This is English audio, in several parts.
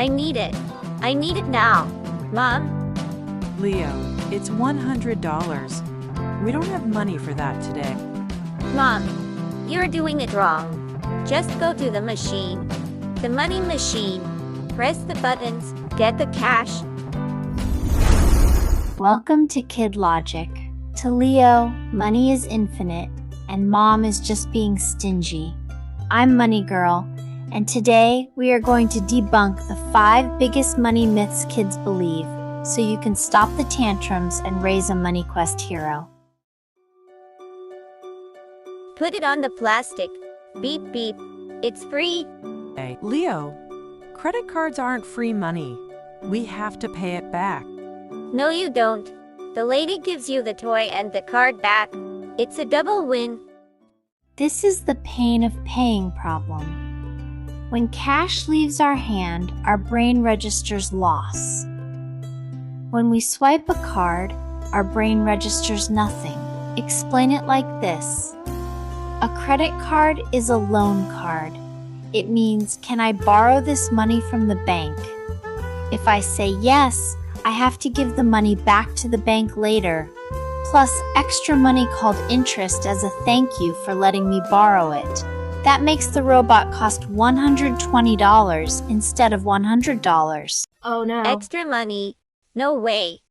I need it. I need it now. Mom? Leo, it's $100. We don't have money for that today. Mom, you're doing it wrong. Just go to the machine. The money machine. Press the buttons, get the cash. Welcome to Kid Logic. To Leo, money is infinite, and Mom is just being stingy. I'm Money Girl, and today we are going to debunk the 5 biggest money myths kids believe, so you can stop the tantrums and raise a Money Quest hero. Put it on the plastic. Beep beep. It's free. Hey, Leo, credit cards aren't free money. We have to pay it back. No, you don't. The lady gives you the toy and the card back. It's a double win. This is the pain of paying problem. When cash leaves our hand, our brain registers loss. When we swipe a card, our brain registers nothing. Explain it like this. A credit card is a loan card. It means, can I borrow this money from the bank? If I say yes, I have to give the money back to the bank later, plus extra money called interest as a thank you for letting me borrow it. That makes the robot cost $120 instead of $100. Oh no. Extra money? No way.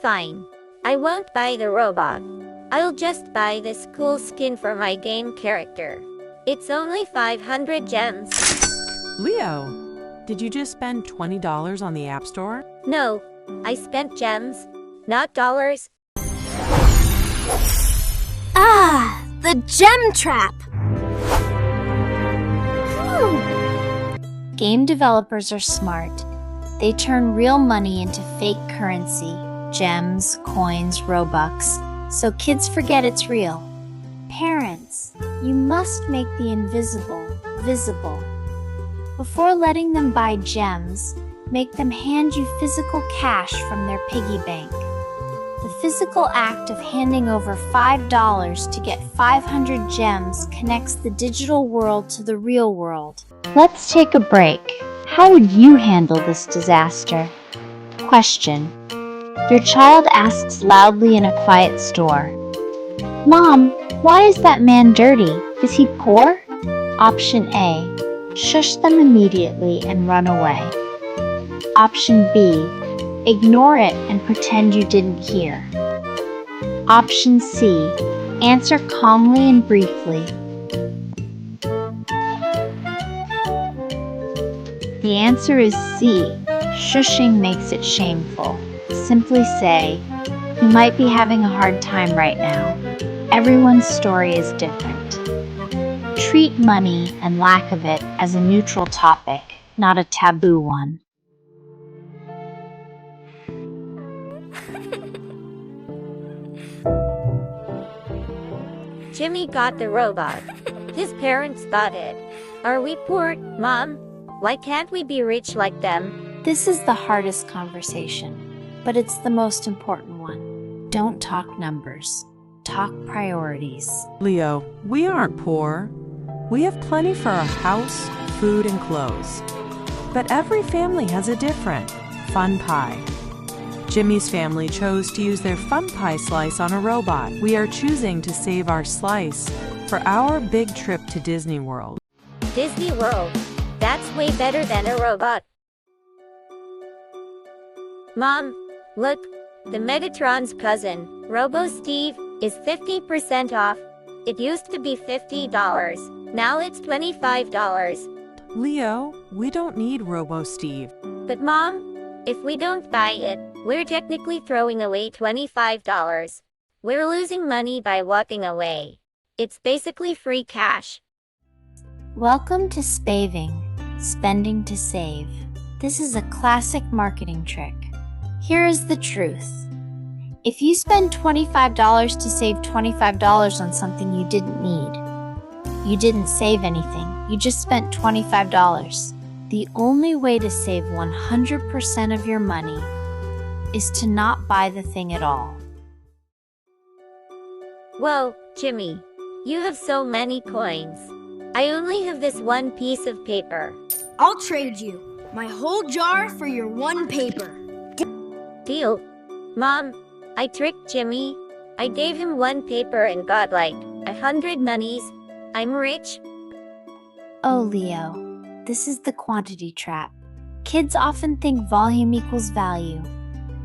Fine. I won't buy the robot. I'll just buy this cool skin for my game character. It's only 500 gems. Leo, did you just spend $20 on the App Store? No, I spent gems, not dollars. Ah, the gem trap. Game developers are smart. They turn real money into fake currency, gems, coins, Robux, so kids forget it's real. Parents, you must make the invisible visible. Before letting them buy gems, make them hand you physical cash from their piggy bank. The physical act of handing over $5 to get 500 gems connects the digital world to the real world. Let's take a break. How would you handle this disaster? Question. Your child asks loudly in a quiet store, Mom, why is that man dirty? Is he poor? Option A. Shush them immediately and run away. Option B. Ignore it and pretend you didn't hear. Option C. Answer calmly and briefly. The answer is C. Shushing makes it shameful. Simply say, you might be having a hard time right now. Everyone's story is different. Treat money and lack of it as a neutral topic, not a taboo one. Jimmy got the robot. His parents bought it. Are we poor, Mom? Why can't we be rich like them? This is the hardest conversation, but it's the most important one. Don't talk numbers. Talk priorities. Leo, we aren't poor. We have plenty for our house, food, and clothes. But every family has a different fun pie. Jimmy's family chose to use their fun pie slice on a robot. We are choosing to save our slice for our big trip to Disney World. Disney World. That's way better than a robot. Mom, look. The Megatron's cousin, Robo Steve, is 50% off. It used to be $50. Now it's $25. Leo, we don't need Robo Steve. But Mom, if we don't buy it, we're technically throwing away $25. We're losing money by walking away. It's basically free cash. Welcome to Spaving, spending to save. This is a classic marketing trick. Here is the truth. If you spend $25 to save $25 on something you didn't need, you didn't save anything. You just spent $25. The only way to save 100% of your money is to not buy the thing at all. Whoa, Jimmy. You have so many coins. I only have this one piece of paper. I'll trade you my whole jar for your one paper. Deal. Mom, I tricked Jimmy. I gave him one paper and got like 100 monies. I'm rich. Oh, Leo, this is the quantity trap. Kids often think volume equals value.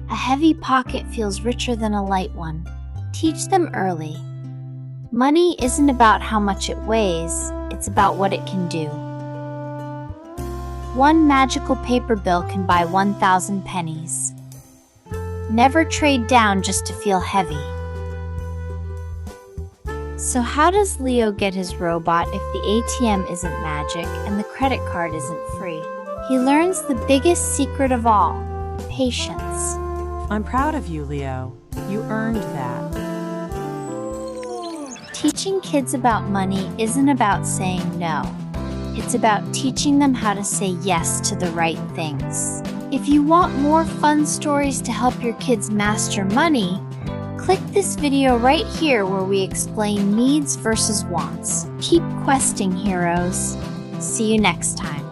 A heavy pocket feels richer than a light one. Teach them early. Money isn't about how much it weighs, it's about what it can do. One magical paper bill can buy 1,000 pennies. Never trade down just to feel heavy. So how does Leo get his robot if the ATM isn't magic and the credit card isn't free? He learns the biggest secret of all, patience. I'm proud of you, Leo. You earned that. Teaching kids about money isn't about saying no. It's about teaching them how to say yes to the right things. If you want more fun stories to help your kids master money, click this video right here where we explain needs versus wants. Keep questing, heroes. See you next time.